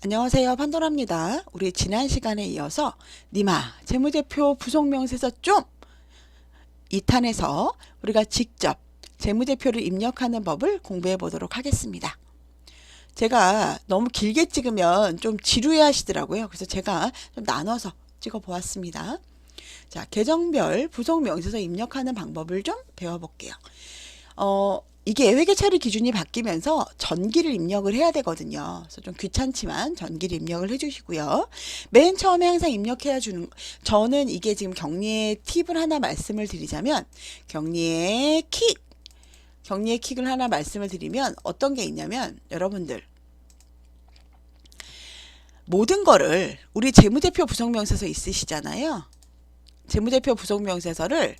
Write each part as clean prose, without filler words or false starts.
안녕하세요, 판도라입니다. 우리 지난 시간에 이어서 니마 재무제표 부속명세서 좀 2탄에서 우리가 직접 재무제표를 입력하는 법을 공부해 보도록 하겠습니다. 제가 너무 길게 찍으면 좀 지루해 하시더라고요. 그래서 제가 좀 나눠서 찍어 보았습니다. 자, 계정별 부속명세서 입력하는 방법을 좀 배워볼게요. 이게 회계 처리 기준이 바뀌면서 전기를 입력을 해야 되거든요. 그래서 좀 귀찮지만 전기를 입력을 해주시고요. 맨 처음에 항상 입력해야 주는, 저는 이게 지금 경리의 팁을 하나 말씀을 드리자면, 경리의 킥을 하나 말씀을 드리면 어떤 게 있냐면, 여러분들, 모든 거를, 우리 재무제표 부속명세서 있으시잖아요. 재무제표 부속명세서를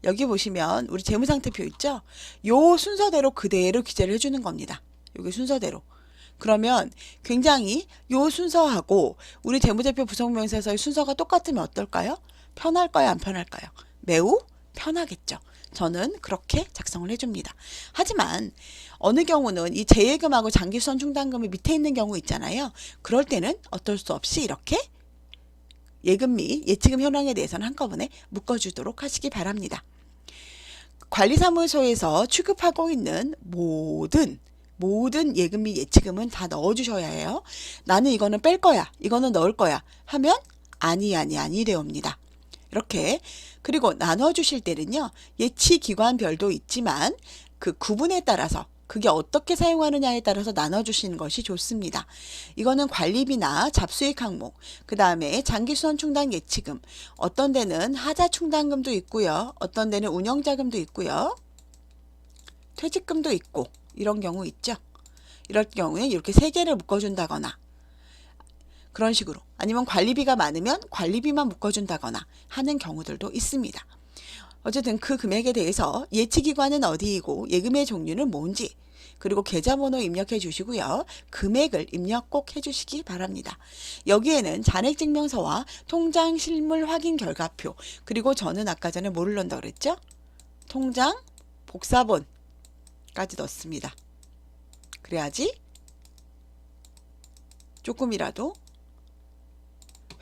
여기 보시면 우리 재무상태표 있죠? 요 순서대로 그대로 기재를 해주는 겁니다. 여기 순서대로. 그러면 굉장히 요 순서하고 우리 재무제표 부속명세서의 순서가 똑같으면 어떨까요? 편할까요? 안 편할까요? 매우 편하겠죠. 저는 그렇게 작성을 해줍니다. 하지만 어느 경우는 이 재예금하고 장기수선 충당금이 밑에 있는 경우 있잖아요. 그럴 때는 어쩔 수 없이 이렇게 예금 및 예치금 현황에 대해서는 한꺼번에 묶어주도록 하시기 바랍니다. 관리사무소에서 취급하고 있는 모든 예금 및 예치금은 다 넣어주셔야 해요. 나는 이거는 뺄 거야, 이거는 넣을 거야 하면 아니 되옵니다. 이렇게. 그리고 나눠주실 때는요, 예치기관별도 있지만 그 구분에 따라서 그게 어떻게 사용하느냐에 따라서 나눠주시는 것이 좋습니다. 이거는 관리비나 잡수익 항목, 그 다음에 장기수선 충당 예치금, 어떤 데는 하자 충당금도 있고요. 어떤 데는 운영자금도 있고요. 퇴직금도 있고 이런 경우 있죠. 이럴 경우에 이렇게 세 개를 묶어준다거나 그런 식으로, 아니면 관리비가 많으면 관리비만 묶어준다거나 하는 경우들도 있습니다. 어쨌든 그 금액에 대해서 예치기관은 어디이고 예금의 종류는 뭔지, 그리고 계좌번호 입력해 주시고요. 금액을 입력 꼭 해주시기 바랍니다. 여기에는 잔액증명서와 통장 실물 확인 결과표, 그리고 저는 아까 전에 뭐를 넣는다고 그랬죠? 통장 복사본까지 넣습니다. 그래야지 조금이라도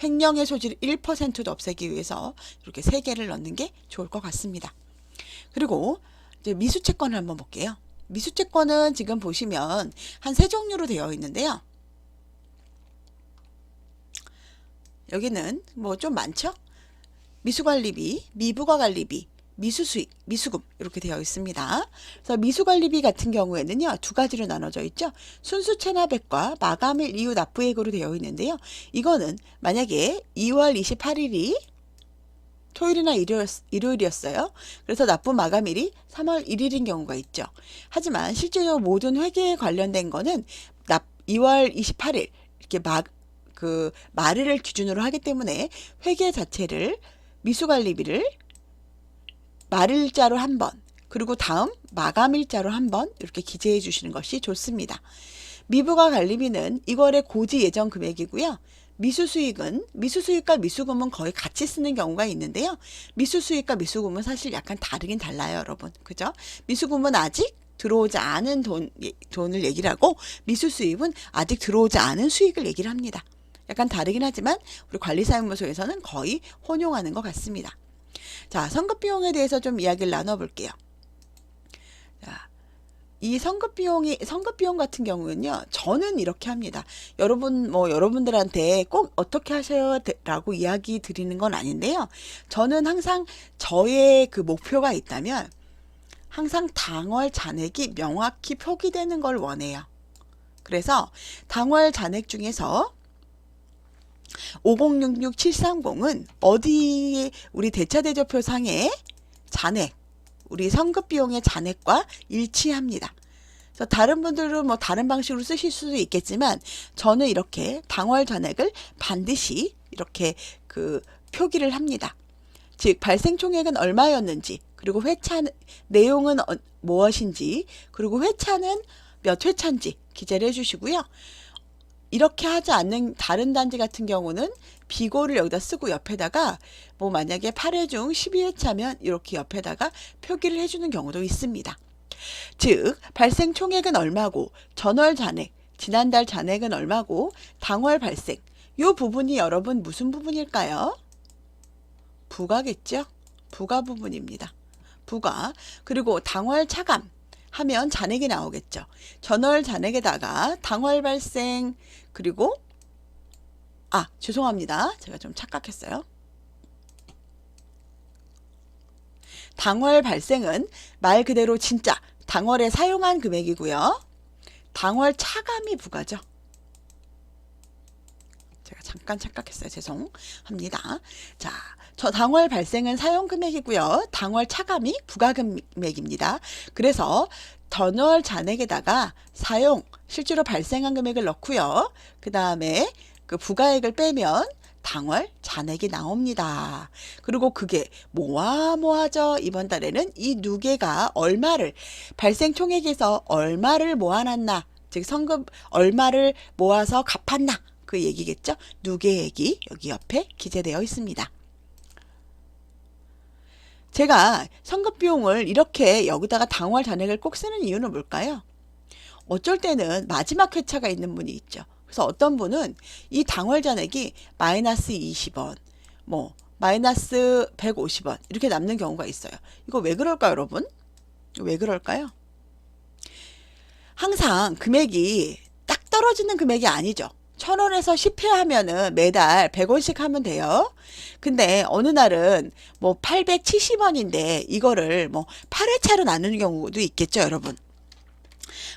횡령의 소지를 1%도 없애기 위해서 이렇게 3개를 넣는 게 좋을 것 같습니다. 그리고 이제 미수채권을 한번 볼게요. 미수채권은 지금 보시면 한 3종류로 되어 있는데요. 여기는 뭐 좀 많죠? 미수관리비, 미부가관리비, 미수수익, 미수금 이렇게 되어 있습니다. 그래서 미수관리비 같은 경우에는요, 두 가지로 나눠져 있죠. 순수 체납액과 마감일 이후 납부액으로 되어 있는데요. 이거는 만약에 2월 28일이 토요일이나 일요일이었어요. 그래서 납부 마감일이 3월 1일인 경우가 있죠. 하지만 실제로 모든 회계에 관련된 거는 2월 28일 이렇게 말일을 기준으로 하기 때문에 회계 자체를 미수관리비를 말일자로 한 번, 그리고 다음 마감일자로 한 번 이렇게 기재해 주시는 것이 좋습니다. 미부가 관리비는 2월의 고지 예정 금액이고요. 미수수익과 미수금은 거의 같이 쓰는 경우가 있는데요. 미수수익과 미수금은 사실 약간 다르긴 달라요, 여러분. 그죠? 미수금은 아직 들어오지 않은 돈을 얘기를 하고, 미수수익은 아직 들어오지 않은 수익을 얘기를 합니다. 약간 다르긴 하지만 우리 관리사무소에서는 거의 혼용하는 것 같습니다. 자, 선급비용에 대해서 좀 이야기를 나눠볼게요. 자, 이 선급비용 같은 경우는요, 저는 이렇게 합니다. 여러분들한테 꼭 어떻게 하셔야 라고 이야기 드리는 건 아닌데요. 저는 항상 저의 그 목표가 있다면, 항상 당월 잔액이 명확히 표기되는 걸 원해요. 그래서 당월 잔액 중에서 5066730은 어디 우리 대차대조표 상의 잔액, 우리 선급비용의 잔액과 일치합니다. 그래서 다른 분들은 뭐 다른 방식으로 쓰실 수도 있겠지만 저는 이렇게 당월 잔액을 반드시 이렇게 그 표기를 합니다. 즉 발생 총액은 얼마였는지, 그리고 회차 내용은 무엇인지, 그리고 회차는 몇 회차인지 기재를 해주시고요. 이렇게 하지 않는 다른 단지 같은 경우는 비고를 여기다 쓰고 옆에다가 뭐 만약에 8회 중 12회차면 이렇게 옆에다가 표기를 해주는 경우도 있습니다. 즉 발생 총액은 얼마고 전월 잔액, 지난달 잔액은 얼마고 당월 발생. 요 부분이 여러분 무슨 부분일까요? 부가겠죠? 부가 부분입니다. 부가. 그리고 당월 차감 하면 잔액이 나오겠죠. 전월 잔액에다가 당월 발생 그리고 죄송합니다. 제가 좀 착각했어요. 당월 발생은 말 그대로 진짜 당월에 사용한 금액이고요. 당월 차감이 부가죠. 제가 잠깐 착각했어요. 죄송합니다. 자, 저 당월 발생은 사용 금액이고요. 당월 차감이 부가 금액입니다. 그래서 전월 잔액에다가 사용, 실제로 발생한 금액을 넣고요. 그 다음에 그 부가액을 빼면 당월 잔액이 나옵니다. 그리고 그게 모아죠. 이번 달에는 이 두 개가 얼마를 발생 총액에서 얼마를 모아놨나, 즉 성금 얼마를 모아서 갚았나 그 얘기겠죠. 누계액이 여기 옆에 기재되어 있습니다. 제가 성급 비용을 이렇게 여기다가 당월 잔액을 꼭 쓰는 이유는 뭘까요? 어쩔 때는 마지막 회차가 있는 분이 있죠. 그래서 어떤 분은 이 당월 잔액이 마이너스 20원, 뭐 마이너스 150원 이렇게 남는 경우가 있어요. 이거 왜 그럴까요, 여러분? 왜 그럴까요? 항상 금액이 딱 떨어지는 금액이 아니죠. 1,000원에서 10회 하면은 매달 100원씩 하면 돼요. 근데 어느 날은 뭐 870원인데 이거를 뭐 8회차로 나누는 경우도 있겠죠, 여러분.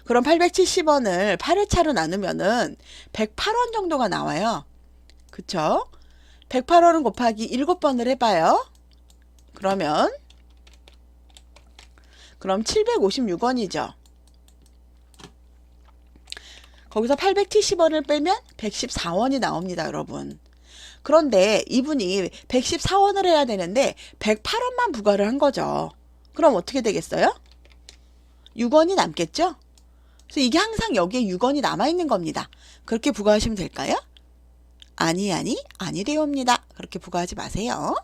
그럼 870원을 8회차로 나누면은 108원 정도가 나와요. 그쵸? 108원은 곱하기 7번을 해봐요. 그럼 756원이죠. 거기서 870원을 빼면 114원이 나옵니다, 여러분. 그런데 이분이 114원을 해야 되는데 108원만 부과를 한 거죠. 그럼 어떻게 되겠어요? 6원이 남겠죠? 그래서 이게 항상 여기에 6원이 남아있는 겁니다. 그렇게 부과하시면 될까요? 아니되옵니다. 그렇게 부과하지 마세요.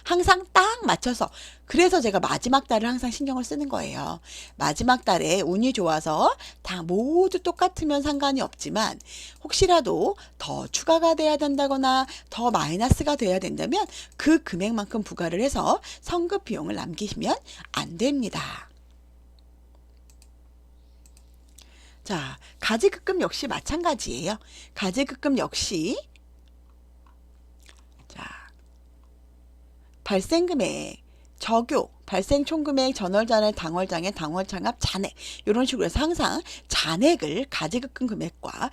항상 딱 맞춰서. 그래서 제가 마지막 달을 항상 신경을 쓰는 거예요. 마지막 달에 운이 좋아서 다 모두 똑같으면 상관이 없지만 혹시라도 더 추가가 돼야 된다거나 더 마이너스가 돼야 된다면 그 금액만큼 부과를 해서 성급 비용을 남기시면 안 됩니다. 자, 가지급금 역시 마찬가지예요. 가지급금 역시 발생금액, 적요, 발생 총금액, 전월잔액, 당월장액, 당월창합, 잔액 이런 식으로 해서 항상 잔액을 가지급금 금액과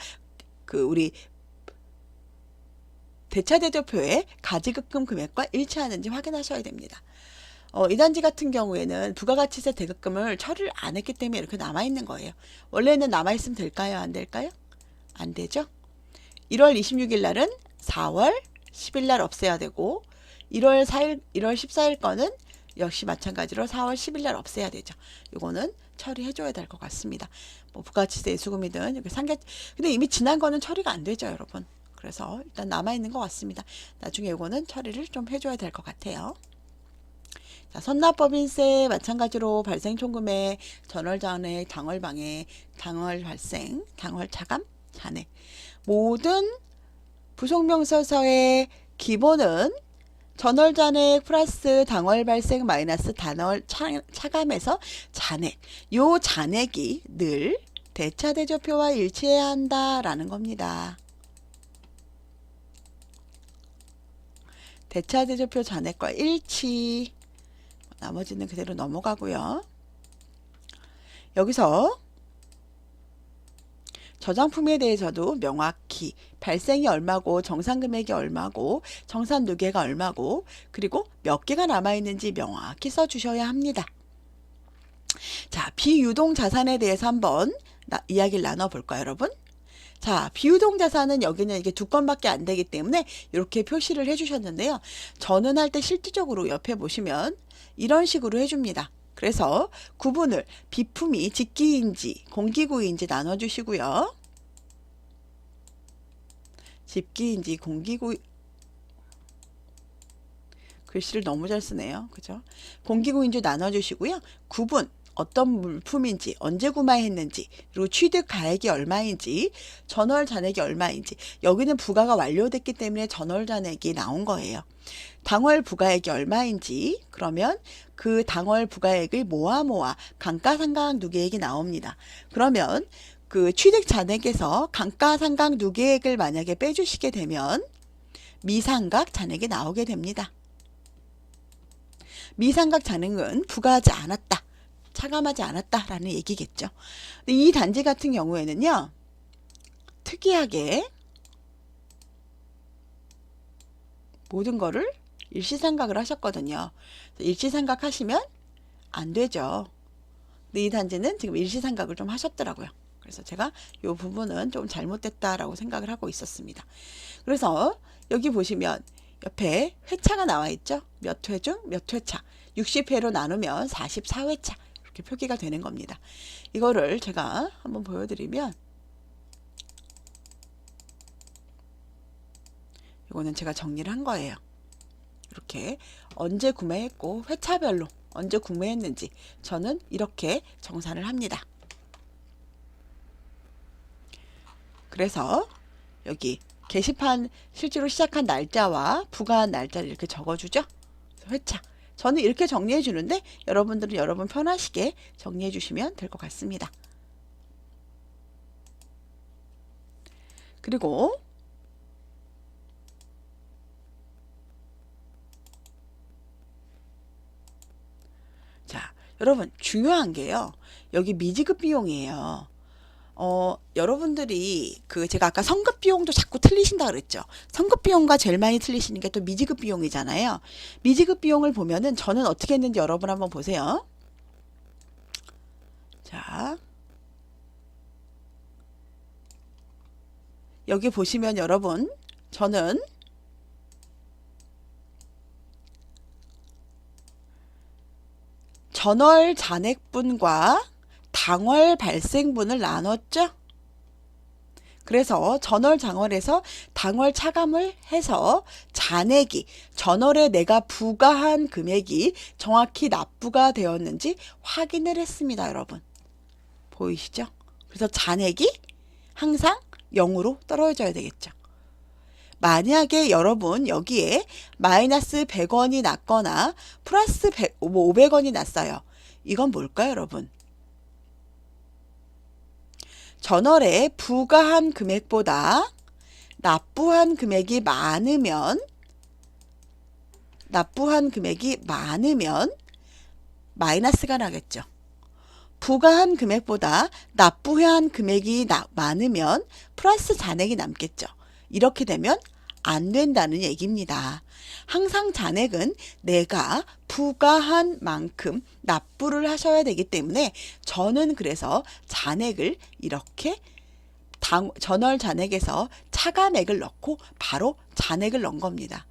그 우리 대차대조표의 가지급금 금액과 일치하는지 확인하셔야 됩니다. 이 단지 같은 경우에는 부가가치세 대급금을 처리를 안 했기 때문에 이렇게 남아있는 거예요. 원래는 남아있으면 될까요? 안 될까요? 안 되죠? 1월 26일 날은 4월 10일 날 없애야 되고 1월 14일 거는 역시 마찬가지로 4월 10일 날 없애야 되죠. 이거는 처리해 줘야 될 것 같습니다. 뭐 부가치세, 수금이든 이렇게 근데 이미 지난 거는 처리가 안 되죠, 여러분. 그래서 일단 남아 있는 것 같습니다. 나중에 이거는 처리를 좀 해줘야 될 것 같아요. 자, 선납법인세 마찬가지로 발생 총금액, 전월잔액, 당월방액, 당월 발생, 당월 차감, 잔액 모든 부속명세서의 기본은 전월잔액 플러스 당월 발생 마이너스 단월 차감에서 잔액. 요 잔액이 늘 대차대조표와 일치해야 한다라는 겁니다. 대차대조표 잔액과 일치. 나머지는 그대로 넘어가고요. 여기서 저장품에 대해서도 명확히 발생이 얼마고 정산금액이 얼마고 정산누계가 얼마고 그리고 몇 개가 남아있는지 명확히 써주셔야 합니다. 자, 비유동자산에 대해서 한번 이야기를 나눠볼까요, 여러분? 자, 비유동자산은 여기는 이게 2건밖에 안 되기 때문에 이렇게 표시를 해주셨는데요. 전환할 때 실질적으로 옆에 보시면 이런 식으로 해줍니다. 그래서 구분을 비품이 직기인지 공기구인지 나눠주시고요. 집기인지 공기구 글씨를 너무 잘 쓰네요. 그죠? 공기구인지 나눠주시고요. 구분 어떤 물품인지, 언제 구매했는지, 그리고 취득 가액이 얼마인지, 전월 잔액이 얼마인지. 여기는 부가가 완료됐기 때문에 전월 잔액이 나온 거예요. 당월 부가액이 얼마인지, 그러면 그 당월 부가액을 모아 감가상각 누계액이 나옵니다. 그러면 그 취득 잔액에서 감가상각 누계액을 만약에 빼주시게 되면 미상각 잔액이 나오게 됩니다. 미상각 잔액은 부과하지 않았다, 차감하지 않았다라는 얘기겠죠. 근데 이 단지 같은 경우에는요, 특이하게 모든 거를 일시상각을 하셨거든요. 일시상각 하시면 안 되죠. 근데 이 단지는 지금 일시상각을 좀 하셨더라고요. 그래서 제가 이 부분은 좀 잘못됐다라고 생각을 하고 있었습니다. 그래서 여기 보시면 옆에 회차가 나와 있죠. 몇 회 중 몇 회차. 60회로 나누면 44회차. 이렇게 표기가 되는 겁니다. 이거를 제가 한번 보여드리면, 이거는 제가 정리를 한 거예요. 이렇게 언제 구매했고 회차별로 언제 구매했는지 저는 이렇게 정산을 합니다. 그래서 여기 게시판 실제로 시작한 날짜와 부과한 날짜를 이렇게 적어주죠. 회차. 저는 이렇게 정리해 주는데 여러분들은 여러분 편하시게 정리해 주시면 될 것 같습니다. 그리고 자, 여러분 중요한 게요. 여기 미지급 비용이에요. 여러분들이 제가 아까 성급 비용도 자꾸 틀리신다 그랬죠. 성급 비용과 제일 많이 틀리시는 게 또 미지급 비용이잖아요. 미지급 비용을 보면은 저는 어떻게 했는지 여러분 한번 보세요. 자, 여기 보시면 여러분, 저는 전월 잔액분과 당월 발생분을 나눴죠. 그래서 전월 장월에서 당월 차감을 해서 잔액이, 전월에 내가 부과한 금액이 정확히 납부가 되었는지 확인을 했습니다. 여러분 보이시죠? 그래서 잔액이 항상 0으로 떨어져야 되겠죠. 만약에 여러분 여기에 마이너스 100원이 났거나 플러스 500원이 났어요. 이건 뭘까요, 여러분? 전월에 부과한 금액보다 납부한 금액이 많으면 마이너스가 나겠죠. 부과한 금액보다 납부한 금액이 많으면 플러스 잔액이 남겠죠. 이렇게 되면 안 된다는 얘기입니다. 항상 잔액은 내가 부과한 만큼 납부를 하셔야 되기 때문에 저는 그래서 잔액을 이렇게 전월 잔액에서 차감액을 넣고 바로 잔액을 넣은 겁니다.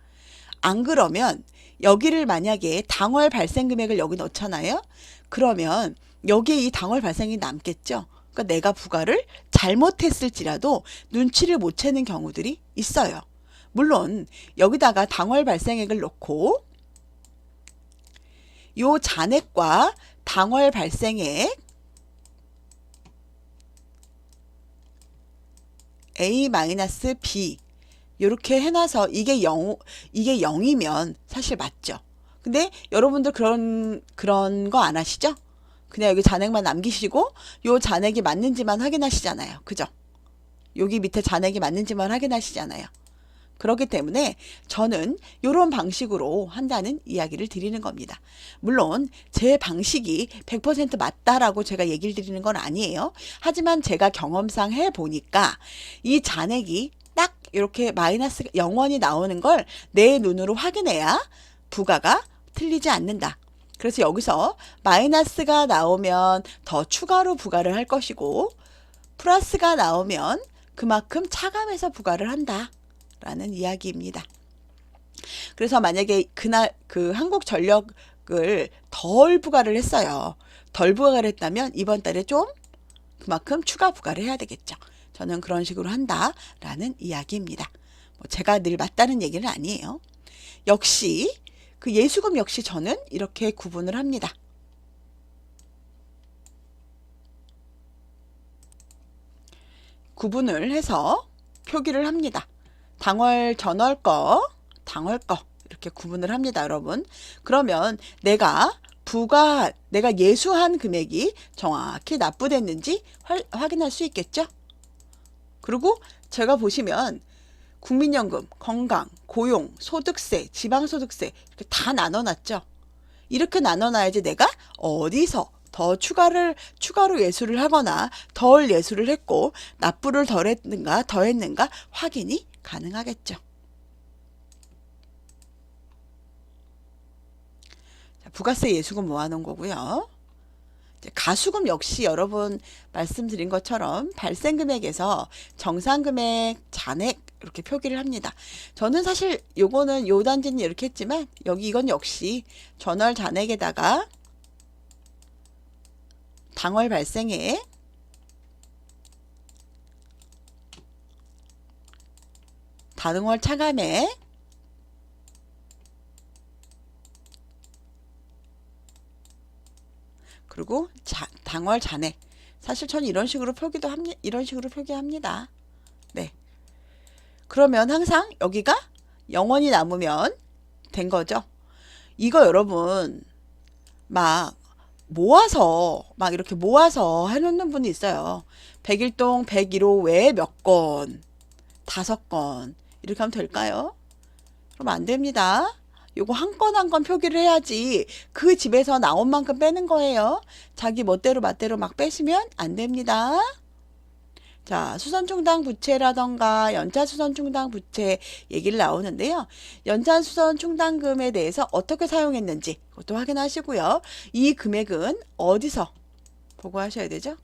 안 그러면 여기를 만약에 당월 발생 금액을 여기 넣잖아요. 그러면 여기에 이 당월 발생이 남겠죠. 그러니까 내가 부과를 잘못했을지라도 눈치를 못 채는 경우들이 있어요. 물론 여기다가 당월 발생액을 넣고 요 잔액과 당월 발생액 A-B 이렇게 해놔서 이게 0이면 사실 맞죠. 근데 여러분들 그런 거 안 하시죠? 그냥 여기 잔액만 남기시고 요 잔액이 맞는지만 확인하시잖아요. 그죠? 여기 밑에 잔액이 맞는지만 확인하시잖아요. 그렇기 때문에 저는 이런 방식으로 한다는 이야기를 드리는 겁니다. 물론 제 방식이 100% 맞다라고 제가 얘기를 드리는 건 아니에요. 하지만 제가 경험상 해보니까 이 잔액이 딱 이렇게 마이너스 0원이 나오는 걸 내 눈으로 확인해야 부가가 틀리지 않는다. 그래서 여기서 마이너스가 나오면 더 추가로 부과를 할 것이고 플러스가 나오면 그만큼 차감해서 부과를 한다 라는 이야기입니다. 그래서 만약에 그날 한국전력을 덜 부과를 했어요. 덜 부과를 했다면 이번 달에 좀 그만큼 추가 부과를 해야 되겠죠. 저는 그런 식으로 한다라는 이야기입니다. 제가 늘 맞다는 얘기는 아니에요. 역시 그 예수금 역시 저는 이렇게 구분을 합니다. 구분을 해서 표기를 합니다. 당월, 전월 거, 당월 거 이렇게 구분을 합니다, 여러분. 그러면 내가 예수한 금액이 정확히 납부됐는지 확인할 수 있겠죠? 그리고 제가 보시면 국민연금, 건강, 고용, 소득세, 지방소득세 이렇게 다 나눠놨죠. 이렇게 나눠놔야지 내가 어디서 더 추가로 예수를 하거나 덜 예수를 했고 납부를 덜 했는가 확인이 가능하겠죠. 자, 부가세 예수금 모아놓은 거고요. 가수금 역시 여러분 말씀드린 것처럼 발생금액에서 정산금액, 잔액 이렇게 표기를 합니다. 저는 사실 요거는 요 단지는 이렇게 했지만 이건 역시 전월 잔액에다가 당월 발생액, 당월 차감액, 그리고 당월 잔액. 사실 저는 이런 식으로 표기합니다. 네. 그러면 항상 여기가 0원이 남으면 된 거죠. 이거 여러분 이렇게 모아서 해놓는 분이 있어요. 101동 101호 외에 몇 건, 5건 이렇게 하면 될까요? 그럼 안 됩니다. 요거 한 건 한 건 표기를 해야지 그 집에서 나온 만큼 빼는 거예요. 자기 멋대로 맛대로 막 빼시면 안 됩니다. 자, 수선충당 부채라던가 연차수선충당 부채 얘기를 나오는데요. 연차수선충당금에 대해서 어떻게 사용했는지 그것도 확인하시고요. 이 금액은 어디서 보고하셔야 되죠?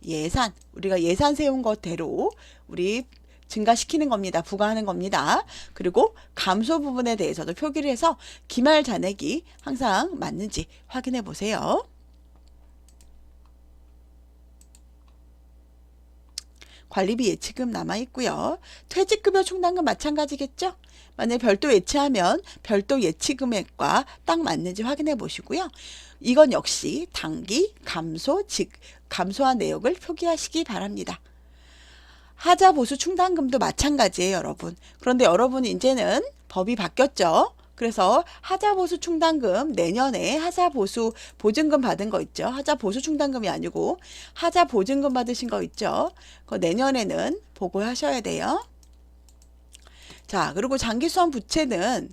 예산, 우리가 예산 세운 것대로 우리 증가시키는 겁니다. 부과하는 겁니다. 그리고 감소 부분에 대해서도 표기를 해서 기말 잔액이 항상 맞는지 확인해 보세요. 관리비 예치금 남아있고요. 퇴직급여 충당금 마찬가지겠죠? 만약에 별도 예치하면 별도 예치 금액과 딱 맞는지 확인해 보시고요. 이건 역시 당기, 감소한 내역을 표기하시기 바랍니다. 하자 보수 충당금도 마찬가지예요, 여러분. 그런데 여러분 이제는 법이 바뀌었죠. 그래서 하자 보수 충당금 내년에 하자 보수 보증금 받은 거 있죠. 하자 보수 충당금이 아니고 하자 보증금 받으신 거 있죠. 그거 내년에는 보고하셔야 돼요. 자, 그리고 장기수원 부채는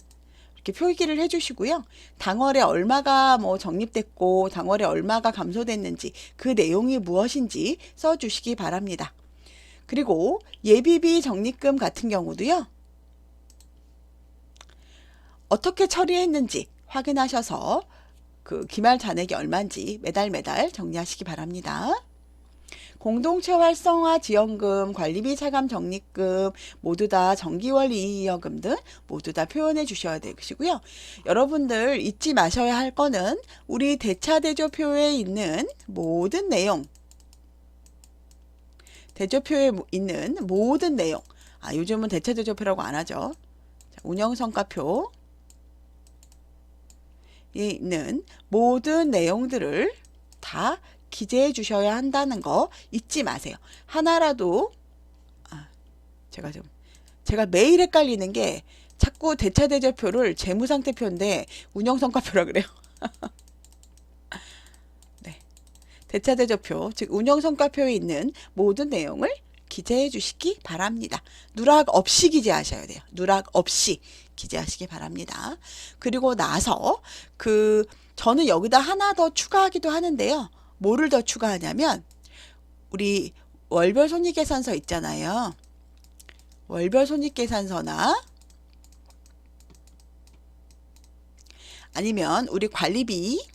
이렇게 표기를 해주시고요. 당월에 얼마가 적립됐고 당월에 얼마가 감소됐는지 그 내용이 무엇인지 써주시기 바랍니다. 그리고 예비비 적립금 같은 경우도요. 어떻게 처리했는지 확인하셔서 그 기말 잔액이 얼마인지 매달 정리하시기 바랍니다. 공동체 활성화 지원금, 관리비 차감 적립금 모두 다 정기월 이의여금 등 모두 다 표현해 주셔야 되시고요. 여러분들 잊지 마셔야 할 거는 우리 대차대조표에 있는 모든 내용, 대조표에 있는 모든 내용, 요즘은 대차대조표라고 안 하죠. 운영성과표에 있는 모든 내용들을 다 기재해 주셔야 한다는 거 잊지 마세요. 하나라도 제가 매일 헷갈리는 게 자꾸 대차대조표를 재무상태표인데 운영성과표라 그래요. 네. 대차대조표, 즉 운영성과표에 있는 모든 내용을 기재해 주시기 바랍니다. 누락 없이 기재하셔야 돼요. 누락 없이 기재하시기 바랍니다. 그리고 나서 저는 여기다 하나 더 추가하기도 하는데요. 뭐를 더 추가하냐면 우리 월별 손익계산서 있잖아요. 월별 손익계산서나 아니면 우리 관리비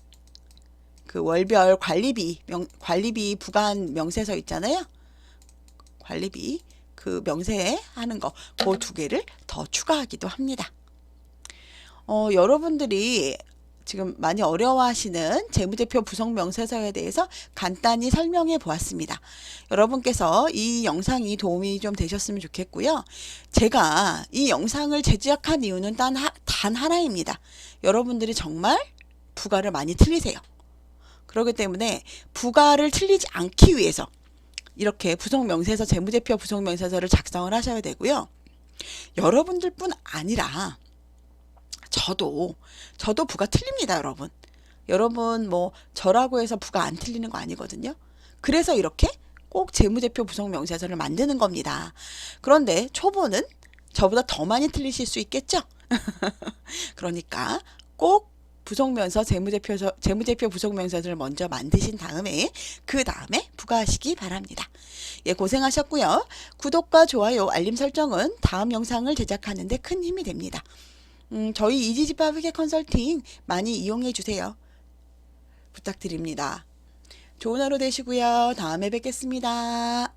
월별 관리비 부관 명세서 있잖아요. 관리비 그 명세 하는 거 그 두 개를 더 추가하기도 합니다. 여러분들이 지금 많이 어려워하시는 재무제표 부속명세서에 대해서 간단히 설명해 보았습니다. 여러분께서 이 영상이 도움이 좀 되셨으면 좋겠고요. 제가 이 영상을 제작한 이유는 단 하나입니다. 여러분들이 정말 부가를 많이 틀리세요. 그렇기 때문에 부가를 틀리지 않기 위해서 이렇게 부속명세서, 재무제표 부속명세서를 작성을 하셔야 되고요. 여러분들뿐 아니라 저도 부가 틀립니다, 여러분. 여러분 뭐 저라고 해서 부가 안 틀리는 거 아니거든요. 그래서 이렇게 꼭 재무제표 부속명세서를 만드는 겁니다. 그런데 초보는 저보다 더 많이 틀리실 수 있겠죠? 그러니까 꼭 부속명서, 재무제표 부속명세서를 먼저 만드신 다음에 그 다음에 부과하시기 바랍니다. 예, 고생하셨고요. 구독과 좋아요, 알림 설정은 다음 영상을 제작하는 데 큰 힘이 됩니다. 저희 이지집합 회계 컨설팅 많이 이용해 주세요. 부탁드립니다. 좋은 하루 되시고요. 다음에 뵙겠습니다.